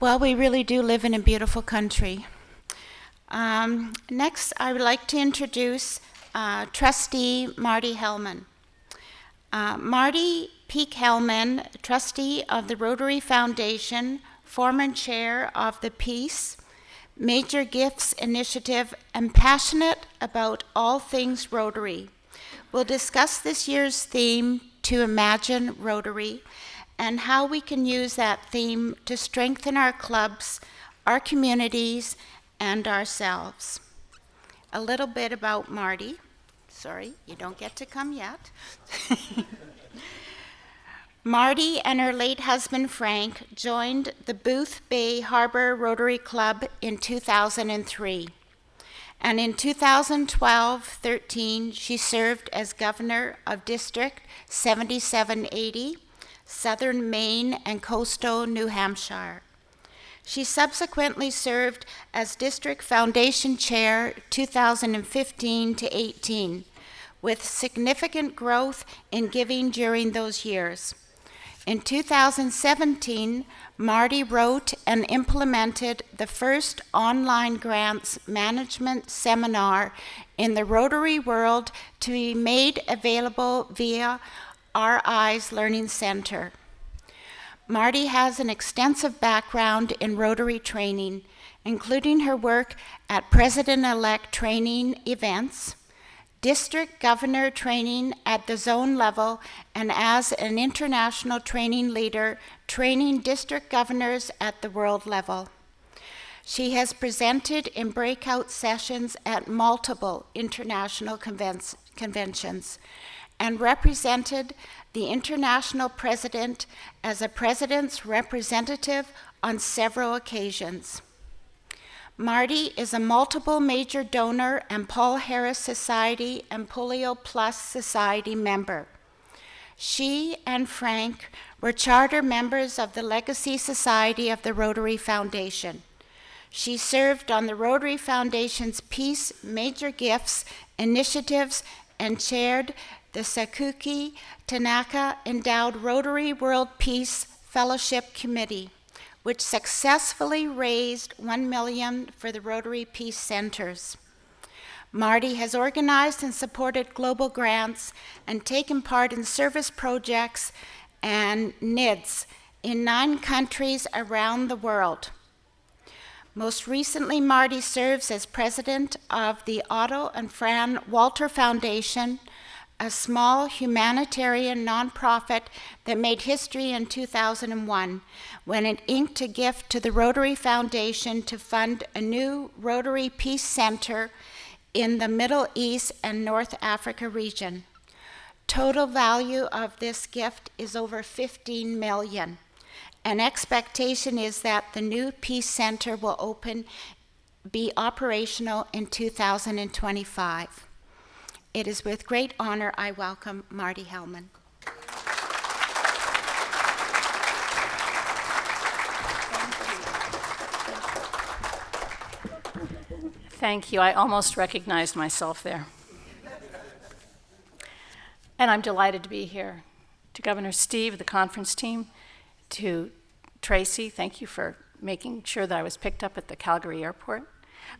Well, we really do live in a beautiful country. Next, I would like to introduce Trustee Marty Helman. Marty Helman, trustee of the Rotary Foundation, former chair of the Peace, Major Gifts Initiative, and passionate about all things Rotary, will discuss this year's theme, To Imagine Rotary, and how we can use that theme to strengthen our clubs, our communities, and ourselves. A little bit about Marty. Sorry, you don't get to come yet. Marty and her late husband Frank joined the Booth Bay Harbor Rotary Club in 2003. And in 2012-13, she served as governor of District 7780, Southern Maine and Coastal New Hampshire. She subsequently served as District Foundation Chair 2015-18, with significant growth in giving during those years. In 2017, Marty wrote and implemented the first online grants management seminar in the Rotary world to be made available via Our Eyes Learning Center. Marty has an extensive background in Rotary training, including her work at President-elect training events, district governor training at the zone level, and as an international training leader, training district governors at the world level. She has presented in breakout sessions at multiple international conventions and represented the international president as a president's representative on several occasions. Marty is a multiple major donor and Paul Harris Society and Polio Plus Society member. She and Frank were charter members of the Legacy Society of the Rotary Foundation. She served on the Rotary Foundation's Peace Major Gifts initiatives and chaired the Sakuki Tanaka Endowed Rotary World Peace Fellowship Committee, which successfully raised $1 million for the Rotary Peace Centers. Marty has organized and supported global grants and taken part in service projects and NIDS in 9 countries around the world. Most recently, Marty serves as president of the Otto and Fran Walter Foundation, a small humanitarian nonprofit that made history in 2001 when it inked a gift to the Rotary Foundation to fund a new Rotary Peace Center in the Middle East and North Africa region. Total value of this gift is over $15 million. An expectation is that the new Peace Center will be operational in 2025. It is with great honor I welcome Marty Helman. Thank you. I almost recognized myself there. And I'm delighted to be here. To Governor Steve, the conference team, to Tracy, thank you for making sure that I was picked up at the Calgary airport.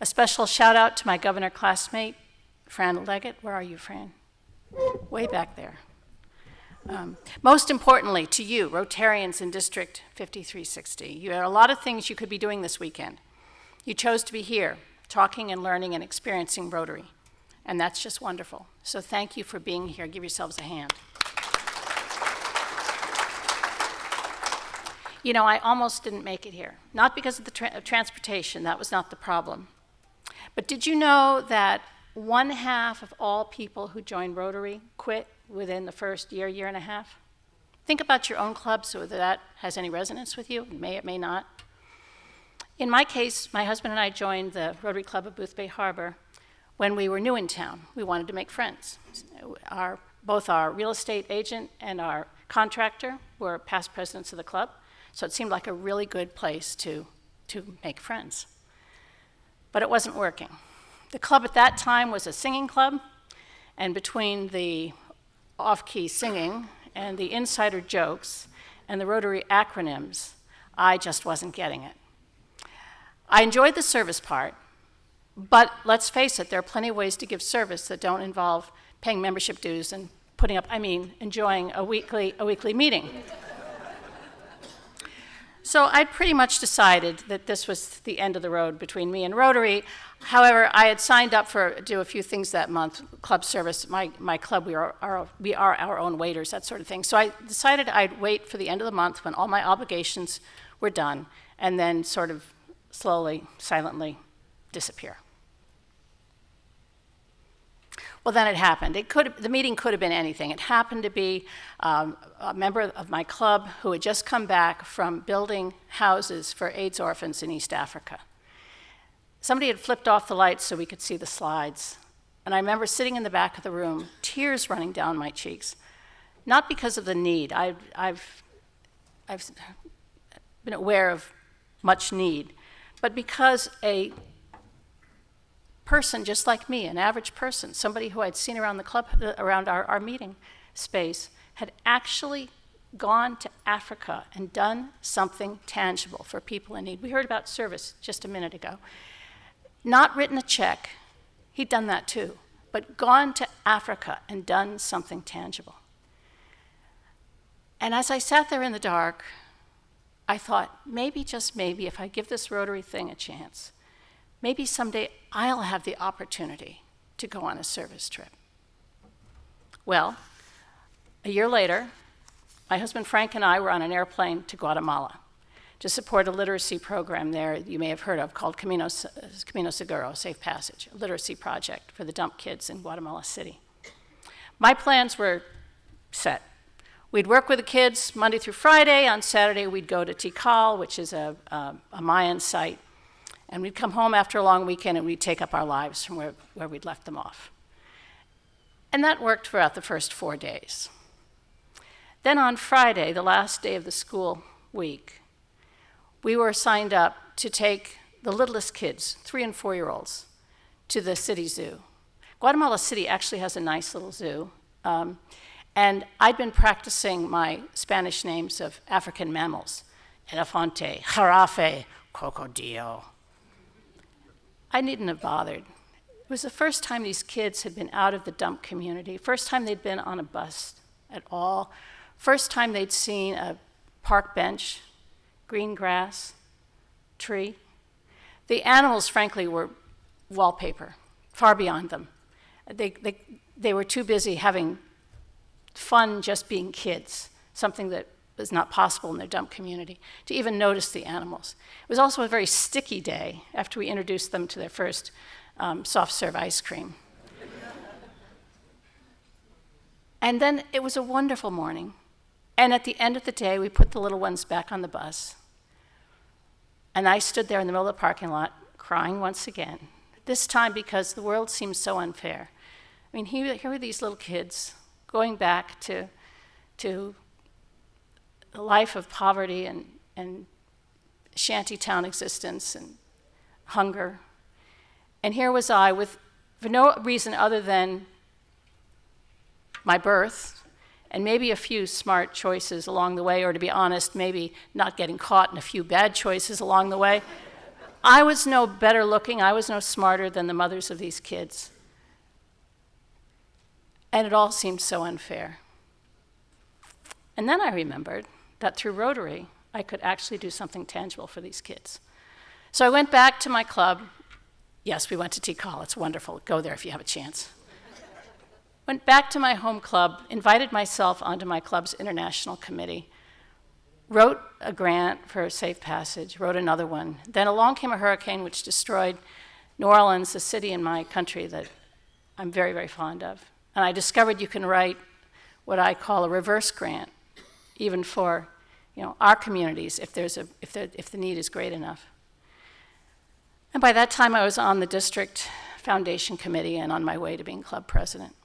A special shout out to my governor classmate, Fran Leggett. Where are you, Fran? Way back there. Most importantly, to you, Rotarians in District 5360. You had a lot of things you could be doing this weekend. You chose to be here, talking and learning and experiencing Rotary, and that's just wonderful. So thank you for being here. Give yourselves a hand. You know, I almost didn't make it here, not because of the transportation, that was not the problem. But did you know that 1/2 of all people who join Rotary quit within the first year and a half? Think about your own club so that has any resonance with you. It may not. In my case, my husband and I joined the Rotary Club of Booth Bay Harbor when we were new in town. We wanted to make friends. Both our real estate agent and our contractor were past presidents of the club, so it seemed like a really good place to make friends. But it wasn't working. The club at that time was a singing club, and between the off-key singing and the insider jokes and the Rotary acronyms, I just wasn't getting it. I enjoyed the service part, but let's face it, there are plenty of ways to give service that don't involve paying membership dues and enjoying a weekly meeting. So I'd pretty much decided that this was the end of the road between me and Rotary. However, I had signed up to do a few things that month, club service. My club, we are our own waiters, that sort of thing. So I decided I'd wait for the end of the month when all my obligations were done, and then sort of slowly, silently disappear. Well, then it happened. The meeting could have been anything. It happened to be a member of my club who had just come back from building houses for AIDS orphans in East Africa. Somebody had flipped off the lights so we could see the slides. And I remember sitting in the back of the room, tears running down my cheeks, not because of the need. I've been aware of much need, but because a person just like me, an average person, somebody who I'd seen around the club, around our meeting space, had actually gone to Africa and done something tangible for people in need. We heard about service just a minute ago. Not written a check, he'd done that too, but gone to Africa and done something tangible. And as I sat there in the dark, I thought, maybe, just maybe, if I give this Rotary thing a chance, maybe someday I'll have the opportunity to go on a service trip. Well, a year later, my husband Frank and I were on an airplane to Guatemala to support a literacy program there you may have heard of called Camino Seguro, Safe Passage, a literacy project for the dump kids in Guatemala City. My plans were set. We'd work with the kids Monday through Friday. On Saturday, we'd go to Tikal, which is a Mayan site. And we'd come home after a long weekend and we'd take up our lives from where we'd left them off. And that worked for about the first 4 days. Then on Friday, the last day of the school week, we were signed up to take the littlest kids, 3 and 4-year-olds, to the city zoo. Guatemala City actually has a nice little zoo. And I'd been practicing my Spanish names of African mammals: elefante, jirafe, crocodilo. I needn't have bothered. It was the first time these kids had been out of the dump community, first time they'd been on a bus at all, first time they'd seen a park bench, green grass, tree. The animals, frankly, were wallpaper, far beyond them. They were too busy having fun just being kids, something that was not possible in their dump community, to even notice the animals. It was also a very sticky day after we introduced them to their first soft serve ice cream. And then it was a wonderful morning. And at the end of the day, we put the little ones back on the bus. And I stood there in the middle of the parking lot crying once again, this time because the world seemed so unfair. I mean, here were these little kids going back to a life of poverty and shantytown existence and hunger. And here was I for no reason other than my birth and maybe a few smart choices along the way, or to be honest, maybe not getting caught in a few bad choices along the way. I was no better looking, I was no smarter than the mothers of these kids. And it all seemed so unfair. And then I remembered that through Rotary, I could actually do something tangible for these kids. So I went back to my club. Yes, we went to Tikal. It's wonderful. Go there if you have a chance. Went back to my home club, invited myself onto my club's international committee, wrote a grant for Safe Passage, wrote another one. Then along came a hurricane which destroyed New Orleans, a city in my country that I'm very, very fond of. And I discovered you can write what I call a reverse grant, even for our communities, if the need is great enough. And by that time, I was on the district foundation committee and on my way to being club president.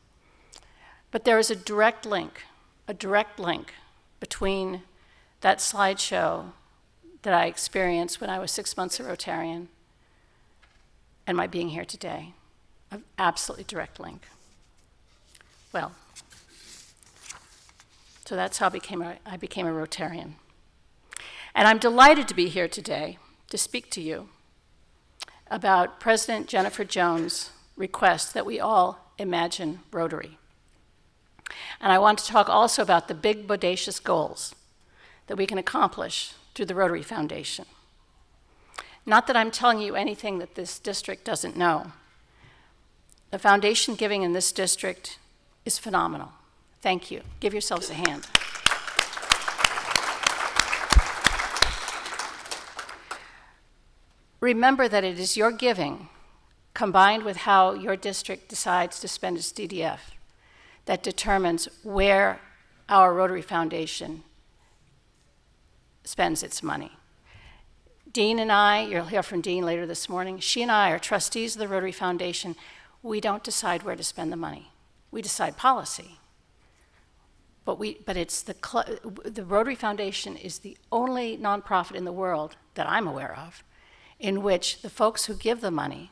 But there is a direct link between that slideshow that I experienced when I was 6 months a Rotarian and my being here today. An absolutely direct link. Well, so that's how I became a Rotarian. And I'm delighted to be here today to speak to you about President Jennifer Jones' request that we all imagine Rotary. And I want to talk also about the big, bodacious goals that we can accomplish through the Rotary Foundation. Not that I'm telling you anything that this district doesn't know. The foundation giving in this district is phenomenal. Thank you. Give yourselves a hand. Remember that it is your giving, combined with how your district decides to spend its DDF, that determines where our Rotary Foundation spends its money. Dean and I, you'll hear from Dean later this morning, she and I are trustees of the Rotary Foundation. We don't decide where to spend the money. We decide policy. But it's the Rotary Foundation is the only nonprofit in the world that I'm aware of in which the folks who give the money,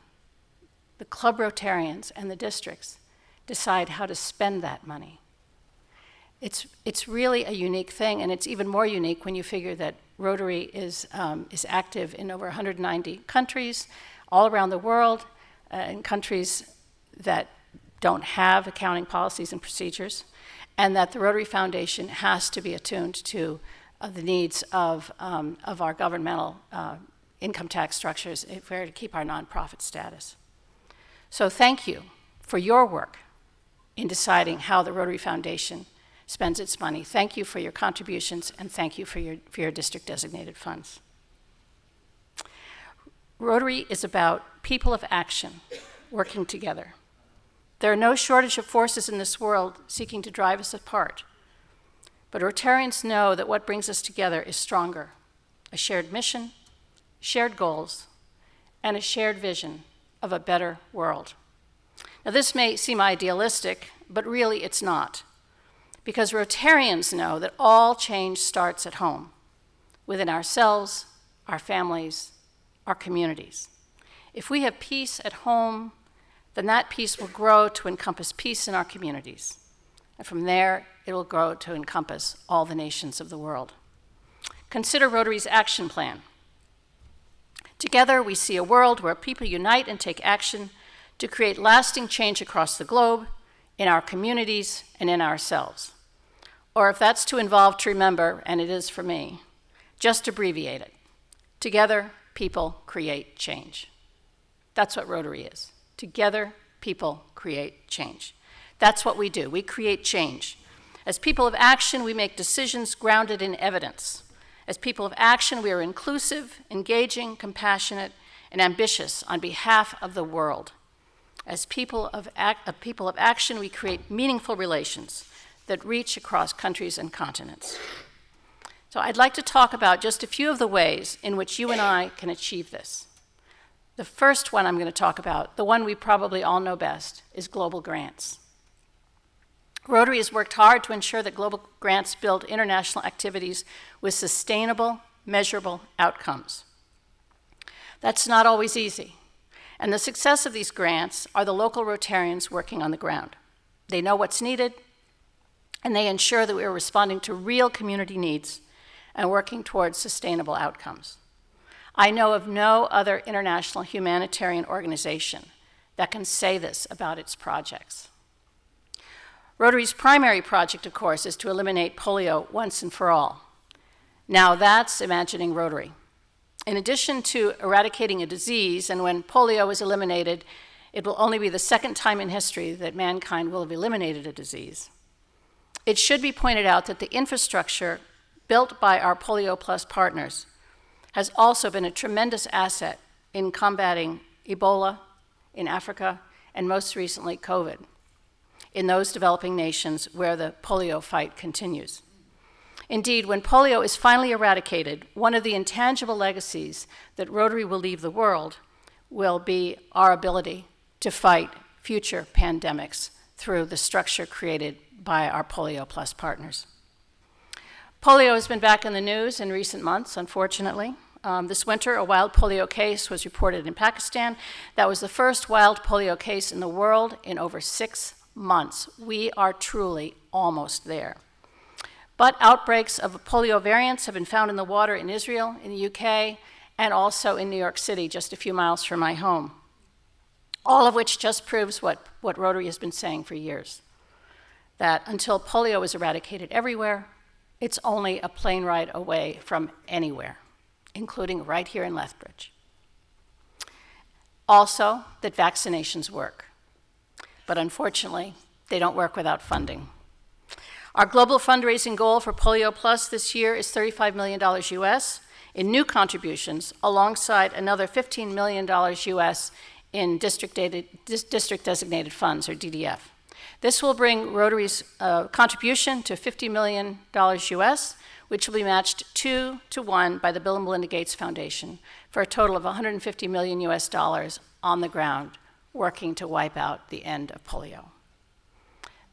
the club Rotarians and the districts, decide how to spend that money. It's really a unique thing, and it's even more unique when you figure that Rotary is active in over 190 countries all around the world, in countries that don't have accounting policies and procedures, and that the Rotary Foundation has to be attuned to the needs of our governmental income tax structures if we're to keep our nonprofit status. So thank you for your work in deciding how the Rotary Foundation spends its money. Thank you for your contributions, and thank you for your district-designated funds. Rotary is about people of action working together. There are no shortage of forces in this world seeking to drive us apart, but Rotarians know that what brings us together is stronger: a shared mission, shared goals, and a shared vision of a better world. Now, this may seem idealistic, but really it's not, because Rotarians know that all change starts at home, within ourselves, our families, our communities. If we have peace at home, then that peace will grow to encompass peace in our communities. And from there, it will grow to encompass all the nations of the world. Consider Rotary's action plan. Together, we see a world where people unite and take action to create lasting change across the globe, in our communities, and in ourselves. Or if that's too involved to remember, and it is for me, just abbreviate it. Together, people create change. That's what Rotary is. Together, people create change. That's what we do. We create change. As people of action, we make decisions grounded in evidence. As people of action, we are inclusive, engaging, compassionate, and ambitious on behalf of the world. As people of action, we create meaningful relations that reach across countries and continents. So I'd like to talk about just a few of the ways in which you and I can achieve this. The first one I'm going to talk about, the one we probably all know best, is global grants. Rotary has worked hard to ensure that global grants build international activities with sustainable, measurable outcomes. That's not always easy, and the success of these grants are the local Rotarians working on the ground. They know what's needed, and they ensure that we are responding to real community needs and working towards sustainable outcomes. I know of no other international humanitarian organization that can say this about its projects. Rotary's primary project, of course, is to eliminate polio once and for all. Now that's imagining Rotary. In addition to eradicating a disease, and when polio is eliminated, it will only be the second time in history that mankind will have eliminated a disease. It should be pointed out that the infrastructure built by our Polio Plus partners has also been a tremendous asset in combating Ebola in Africa, and most recently COVID, in those developing nations where the polio fight continues. Indeed, when polio is finally eradicated, one of the intangible legacies that Rotary will leave the world will be our ability to fight future pandemics through the structure created by our Polio Plus partners. Polio has been back in the news in recent months, unfortunately. This winter, a wild polio case was reported in Pakistan. That was the first wild polio case in the world in over 6 months. We are truly almost there. But outbreaks of polio variants have been found in the water in Israel, in the UK, and also in New York City, just a few miles from my home. All of which just proves what Rotary has been saying for years, that until polio is eradicated everywhere, it's only a plane ride away from anywhere, including right here in Lethbridge. Also, that vaccinations work, but unfortunately, they don't work without funding. Our global fundraising goal for Polio Plus this year is $35 million US in new contributions, alongside another $15 million US in district-designated funds, or DDF. This will bring Rotary's contribution to $50 million US, which will be matched 2-to-1 by the Bill and Melinda Gates Foundation, for a total of $150 million US on the ground, working to wipe out the end of polio.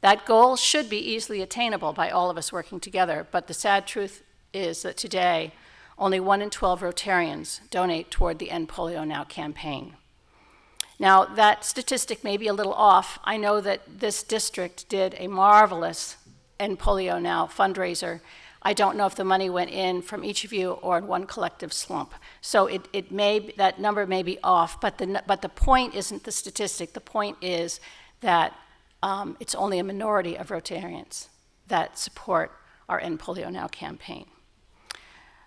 That goal should be easily attainable by all of us working together, but the sad truth is that today, only 1 in 12 Rotarians donate toward the End Polio Now campaign. Now, that statistic may be a little off. I know that this district did a marvelous End Polio Now fundraiser. I don't know if the money went in from each of you or in one collective slump. So that number may be off, but the point isn't the statistic. The point is that it's only a minority of Rotarians that support our End Polio Now campaign.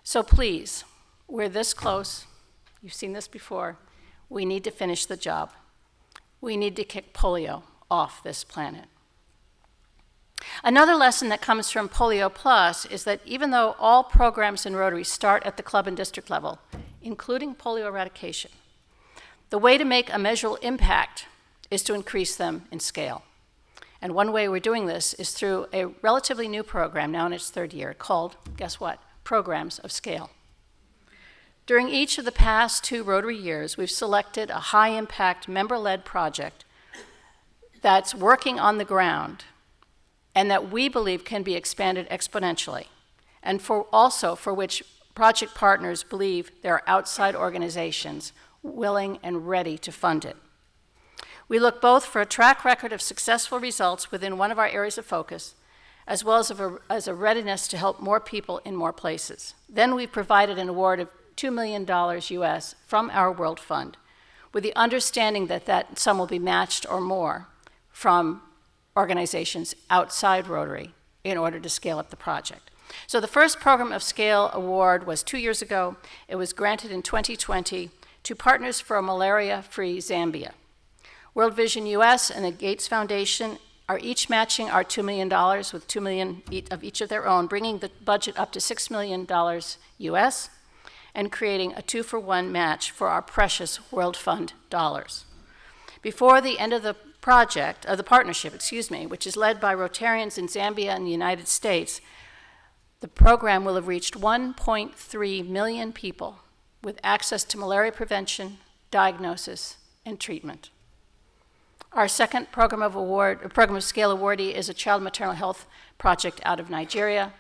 So please, we're this close. You've seen this before. We need to finish the job. We need to kick polio off this planet. Another lesson that comes from Polio Plus is that even though all programs in Rotary start at the club and district level, including polio eradication, the way to make a measurable impact is to increase them in scale. And one way we're doing this is through a relatively new program, now in its 3rd year, called, guess what? Programs of Scale. During each of the past 2 Rotary years, we've selected a high-impact, member-led project that's working on the ground and that we believe can be expanded exponentially, and also for which project partners believe there are outside organizations willing and ready to fund it. We look both for a track record of successful results within one of our areas of focus, as well as a readiness to help more people in more places. Then we provided an award of $2 million US from our World Fund, with the understanding that that sum will be matched or more from organizations outside Rotary in order to scale up the project. So the first Program of Scale award was 2 years ago. It was granted in 2020 to Partners for a Malaria-Free Zambia. World Vision US and the Gates Foundation are each matching our $2 million with $2 million of each of their own, bringing the budget up to $6 million US, and creating a 2-for-1 match for our precious World Fund dollars. Before the end of the partnership, which is led by Rotarians in Zambia and the United States, the program will have reached 1.3 million people with access to malaria prevention, diagnosis, and treatment. Our second Program of Scale awardee is a child maternal health project out of Nigeria.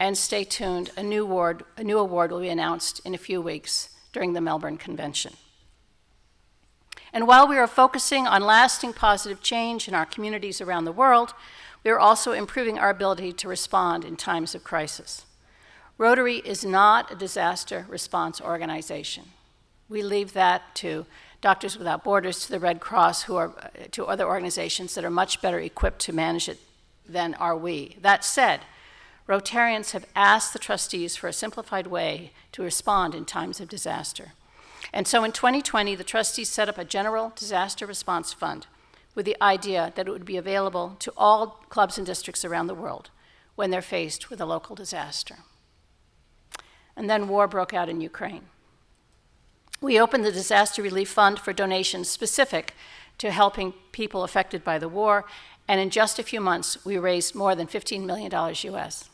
And stay tuned, a new award will be announced in a few weeks during the Melbourne Convention. And while we are focusing on lasting positive change in our communities around the world, we are also improving our ability to respond in times of crisis. Rotary is not a disaster response organization. We leave that to Doctors Without Borders, to the Red Cross, to other organizations that are much better equipped to manage it than are we. That said, Rotarians have asked the trustees for a simplified way to respond in times of disaster. And so in 2020, the trustees set up a general disaster response fund with the idea that it would be available to all clubs and districts around the world when they're faced with a local disaster. And then war broke out in Ukraine. We opened the Disaster Relief Fund for donations specific to helping people affected by the war, and in just a few months, we raised more than $15 million US.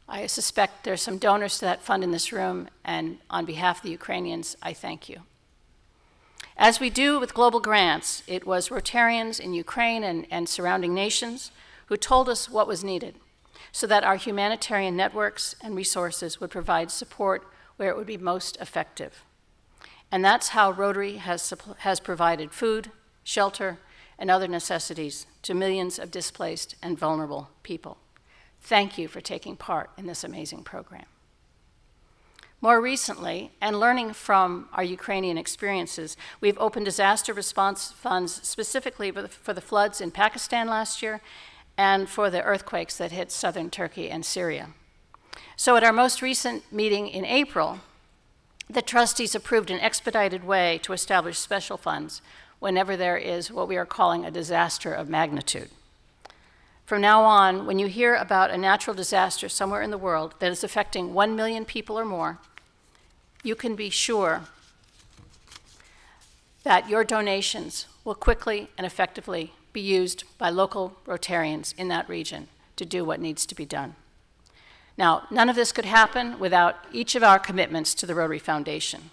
I suspect there's some donors to that fund in this room, and on behalf of the Ukrainians, I thank you. As we do with global grants, it was Rotarians in Ukraine and surrounding nations who told us what was needed so that our humanitarian networks and resources would provide support where it would be most effective. And that's how Rotary has provided food, shelter, and other necessities to millions of displaced and vulnerable people. Thank you for taking part in this amazing program. More recently, and learning from our Ukrainian experiences, we've opened disaster response funds specifically for the floods in Pakistan last year and for the earthquakes that hit southern Turkey and Syria. So at our most recent meeting in April, the trustees approved an expedited way to establish special funds whenever there is what we are calling a disaster of magnitude. From now on, when you hear about a natural disaster somewhere in the world that is affecting 1 million people or more, you can be sure that your donations will quickly and effectively be used by local Rotarians in that region to do what needs to be done. Now, none of this could happen without each of our commitments to the Rotary Foundation.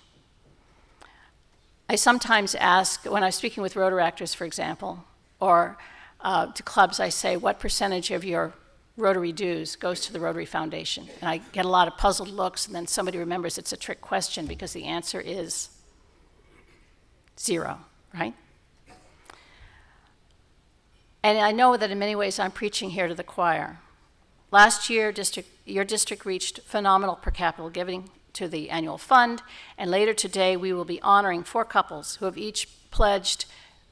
I sometimes ask, when I'm speaking with Rotaractors, for example, or to clubs, I say, what percentage of your Rotary dues goes to the Rotary Foundation? And I get a lot of puzzled looks, and then somebody remembers it's a trick question because the answer is 0, right? And I know that in many ways I'm preaching here to the choir. Last year, your district reached phenomenal per capita giving to the annual fund, and later today we will be honoring 4 couples who have each pledged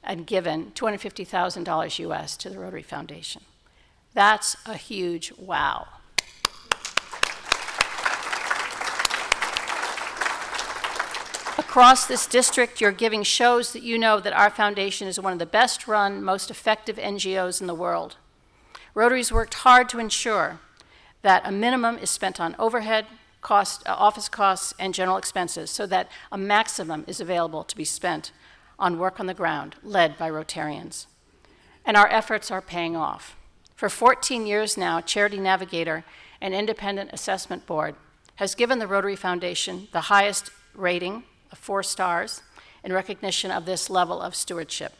and given $250,000 US to the Rotary Foundation. That's a huge wow. Across this district, your giving shows that you know that our foundation is one of the best run, most effective NGOs in the world. Rotary's worked hard to ensure that a minimum is spent on overhead, office costs, and general expenses so that a maximum is available to be spent on work on the ground led by Rotarians. And our efforts are paying off. For 14 years now, Charity Navigator, an independent assessment board, has given the Rotary Foundation the highest rating of 4 stars in recognition of this level of stewardship.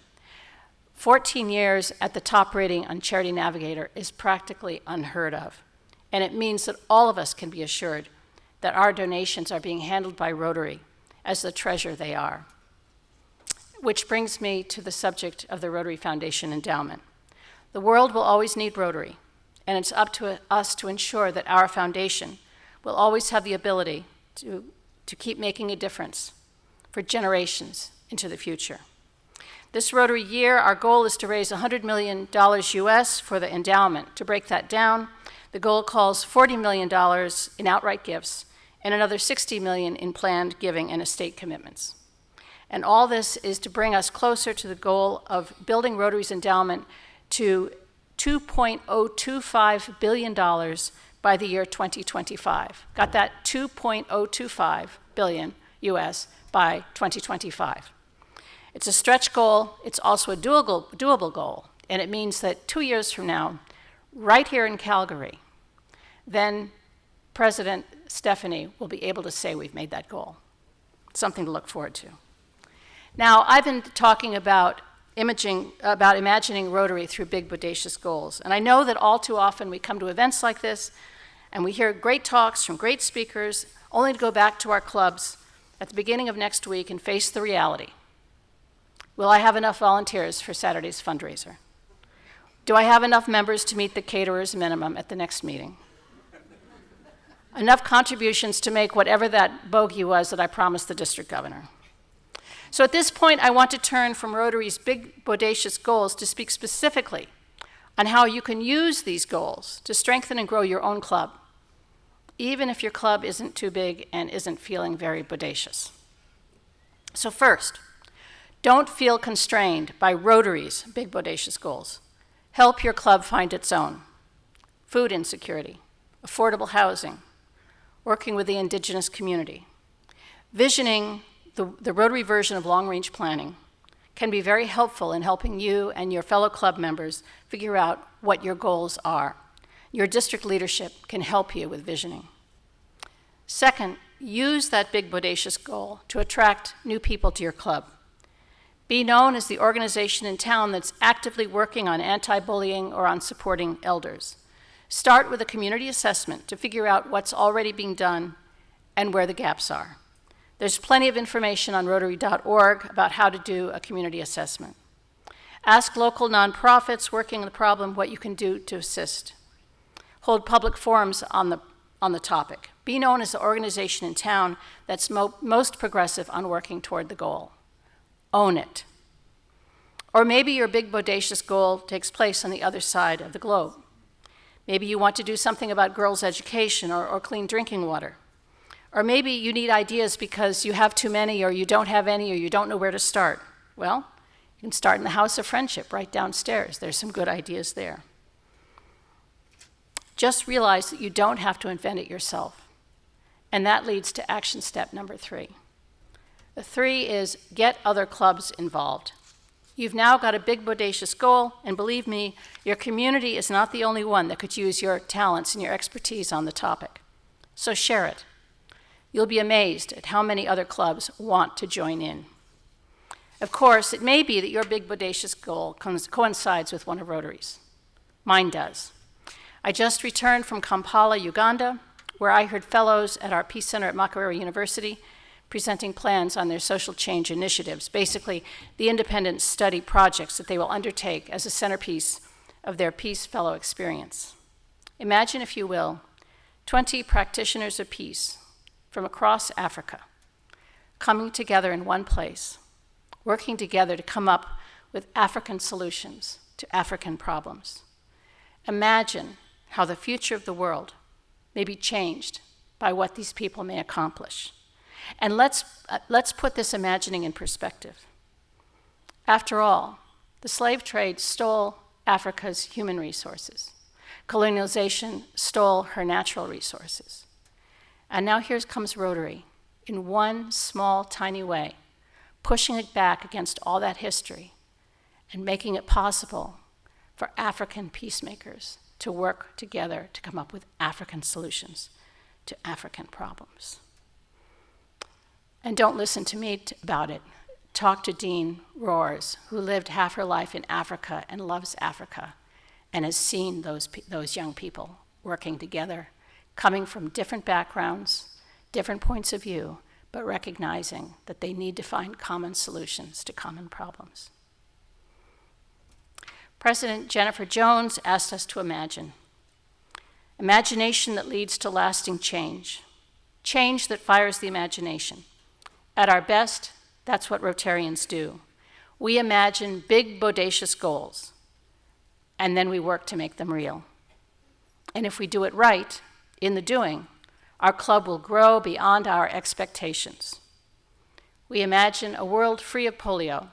14 years at the top rating on Charity Navigator is practically unheard of, and it means that all of us can be assured that our donations are being handled by Rotary as the treasure they are. Which brings me to the subject of the Rotary Foundation endowment. The world will always need Rotary, and it's up to us to ensure that our foundation will always have the ability to keep making a difference for generations into the future. This Rotary year, our goal is to raise $100 million US for the endowment. To break that down, the goal calls $40 million in outright gifts and another $60 million in planned giving and estate commitments. And all this is to bring us closer to the goal of building Rotary's endowment to $2.025 billion by the year 2025. Got that? $2.025 billion US by 2025. It's a stretch goal. It's also a doable goal. And it means that 2 years from now, right here in Calgary, then President Stephanie will be able to say we've made that goal. Something to look forward to. Now, I've been talking about imagining Rotary through big, bodacious goals. And I know that all too often we come to events like this and we hear great talks from great speakers, only to go back to our clubs at the beginning of next week and face the reality. Will I have enough volunteers for Saturday's fundraiser? Do I have enough members to meet the caterer's minimum at the next meeting? Enough contributions to make whatever that bogey was that I promised the district governor? So at this point, I want to turn from Rotary's big, bodacious goals to speak specifically on how you can use these goals to strengthen and grow your own club, even if your club isn't too big and isn't feeling very bodacious. So first, don't feel constrained by Rotary's big, bodacious goals. Help your club find its own. Food insecurity, affordable housing, working with the indigenous community. Visioning the Rotary version of long-range planning can be very helpful in helping you and your fellow club members figure out what your goals are. Your district leadership can help you with visioning. Second, use that big, bodacious goal to attract new people to your club. Be known as the organization in town that's actively working on anti-bullying or on supporting elders. Start with a community assessment to figure out what's already being done and where the gaps are. There's plenty of information on Rotary.org about how to do a community assessment. Ask local nonprofits working on the problem what you can do to assist. Hold public forums on the topic. Be known as the organization in town that's most progressive on working toward the goal. Own it. Or maybe your big bodacious goal takes place on the other side of the globe. Maybe you want to do something about girls' education or clean drinking water. Or maybe you need ideas because you have too many, or you don't have any, or you don't know where to start. Well, you can start in the House of Friendship right downstairs. There's some good ideas there. Just realize that you don't have to invent it yourself. And that leads to action step number 3. The 3 is get other clubs involved. You've now got a big bodacious goal, and believe me, your community is not the only one that could use your talents and your expertise on the topic. So share it. You'll be amazed at how many other clubs want to join in. Of course, it may be that your big bodacious goal coincides with one of Rotary's. Mine does. I just returned from Kampala, Uganda, where I heard fellows at our Peace Center at Makerere University presenting plans on their social change initiatives, basically the independent study projects that they will undertake as a centerpiece of their Peace Fellow experience. Imagine, if you will, 20 practitioners of peace from across Africa coming together in one place, working together to come up with African solutions to African problems. Imagine how the future of the world may be changed by what these people may accomplish. And let's put this imagining in perspective. After all, the slave trade stole Africa's human resources. Colonialization stole her natural resources. And now here comes Rotary, in one small, tiny way, pushing it back against all that history and making it possible for African peacemakers to work together to come up with African solutions to African problems. And don't listen to me about it. Talk to Dean Roars, who lived half her life in Africa and loves Africa and has seen those young people working together, coming from different backgrounds, different points of view, but recognizing that they need to find common solutions to common problems. President Jennifer Jones asked us to imagine. Imagination that leads to lasting change. Change that fires the imagination. At our best, that's what Rotarians do. We imagine big, bodacious goals, and then we work to make them real. And if we do it right, in the doing, our club will grow beyond our expectations. We imagine a world free of polio.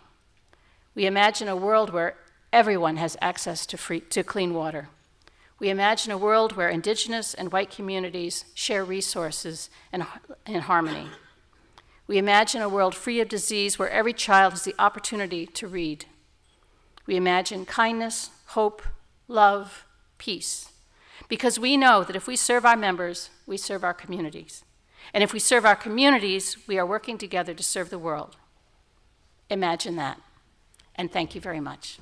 We imagine a world where everyone has access to clean water. We imagine a world where Indigenous and white communities share resources in harmony. We imagine a world free of disease where every child has the opportunity to read. We imagine kindness, hope, love, peace. Because we know that if we serve our members, we serve our communities. And if we serve our communities, we are working together to serve the world. Imagine that. And thank you very much.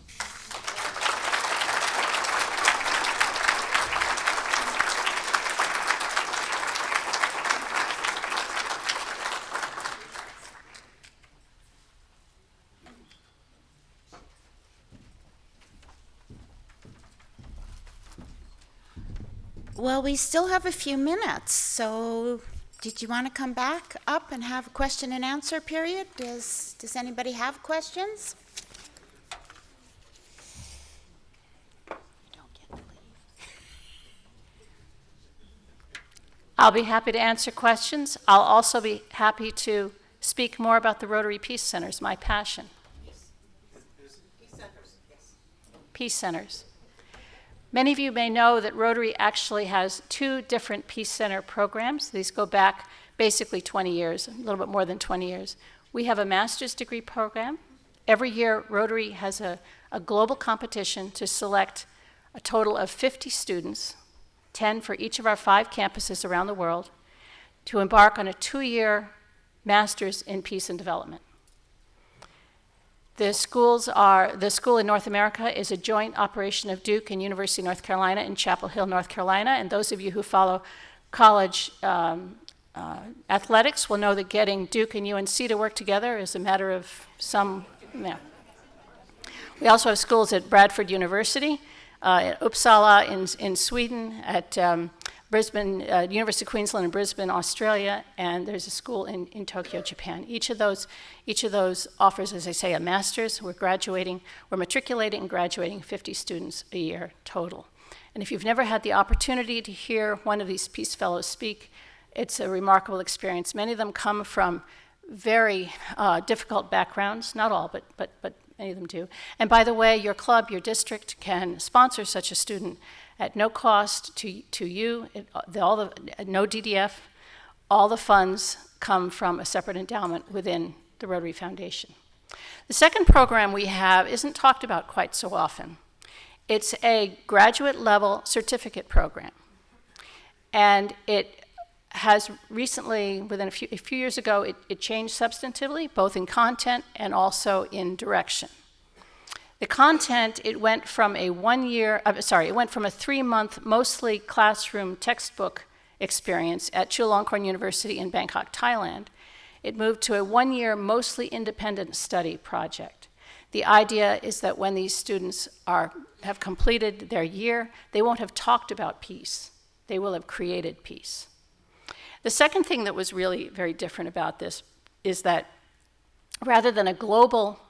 Well, we still have a few minutes, so did you want to come back up and have a question and answer period? Does anybody have questions? I'll be happy to answer questions. I'll also be happy to speak more about the Rotary Peace Centers, my passion. Peace Centers. Many of you may know that Rotary actually has 2 different Peace Center programs. These go back basically 20 years, a little bit more than 20 years. We have a master's degree program. Every year, Rotary has a global competition to select a total of 50 students, 10 for each of our 5 campuses around the world, to embark on a 2-year master's in peace and development. The school in North America is a joint operation of Duke and University of North Carolina in Chapel Hill, North Carolina. And those of you who follow college athletics will know that getting Duke and UNC to work together is a matter of some. Yeah. We also have schools at Bradford University, at Uppsala in Sweden, at Brisbane, University of Queensland in Brisbane, Australia, and there's a school in Tokyo, Japan. Each of those offers, as I say, a master's. We're matriculating and graduating 50 students a year total. And if you've never had the opportunity to hear one of these Peace Fellows speak, it's a remarkable experience. Many of them come from very difficult backgrounds, not all, but many of them do. And by the way, your club, your district can sponsor such a student at no cost to you, no DDF. All the funds come from a separate endowment within the Rotary Foundation. The second program we have isn't talked about quite so often. It's a graduate level certificate program. And it has recently, within a few years ago, it changed substantively, both in content and also in direction. The content, it went from a 3-month, mostly classroom textbook experience at Chulalongkorn University in Bangkok, Thailand. It moved to a 1-year, mostly independent study project. The idea is that when these students have completed their year, they won't have talked about peace. They will have created peace. The second thing that was really very different about this is that rather than a global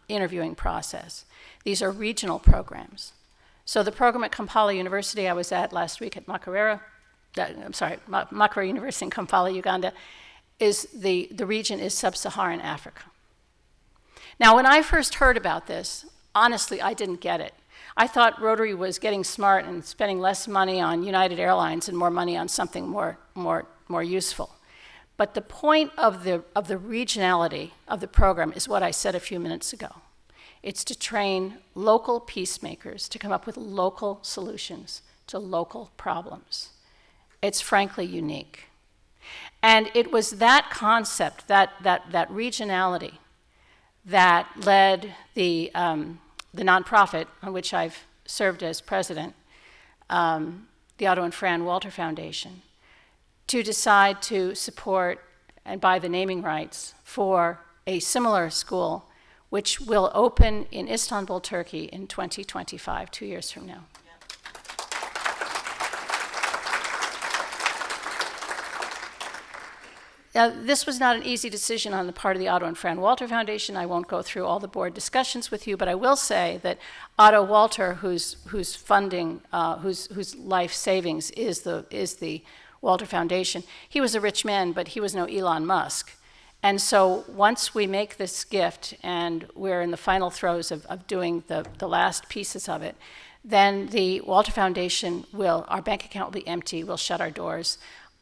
interviewing process, these are regional programs. So the program at Kampala University I was at last week at Makerere University in Kampala, Uganda, the region is sub-Saharan Africa. Now, when I first heard about this, honestly, I didn't get it. I thought Rotary was getting smart and spending less money on United Airlines and more money on something more useful. But the point of the regionality of the program is what I said a few minutes ago. It's to train local peacemakers to come up with local solutions to local problems. It's frankly unique. And it was that concept, that regionality, that led the nonprofit on which I've served as president, the Otto and Fran Walter Foundation, to decide to support and buy the naming rights for a similar school, which will open in Istanbul, Turkey in 2025, 2 years from now. Now, this was not an easy decision on the part of the Otto and Fran Walter Foundation. I won't go through all the board discussions with you, but I will say that Otto Walter, whose funding, whose life savings is the Walter Foundation, he was a rich man, but he was no Elon Musk. And so once we make this gift, and we're in the final throes of doing the last pieces of it, then the Walter Foundation our bank account will be empty, we'll shut our doors.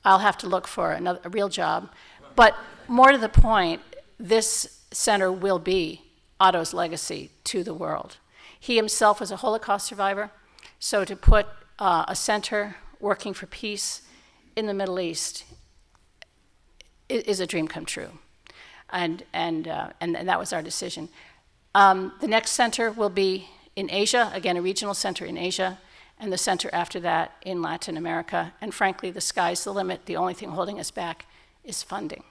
I'll have to look for a real job. But more to the point, this center will be Otto's legacy to the world. He himself was a Holocaust survivor, so to put a center working for peace in the Middle East is a dream come true. And that was our decision. The next center will be in Asia, again, a regional center in Asia, and the center after that in Latin America. And frankly, the sky's the limit. The only thing holding us back is funding.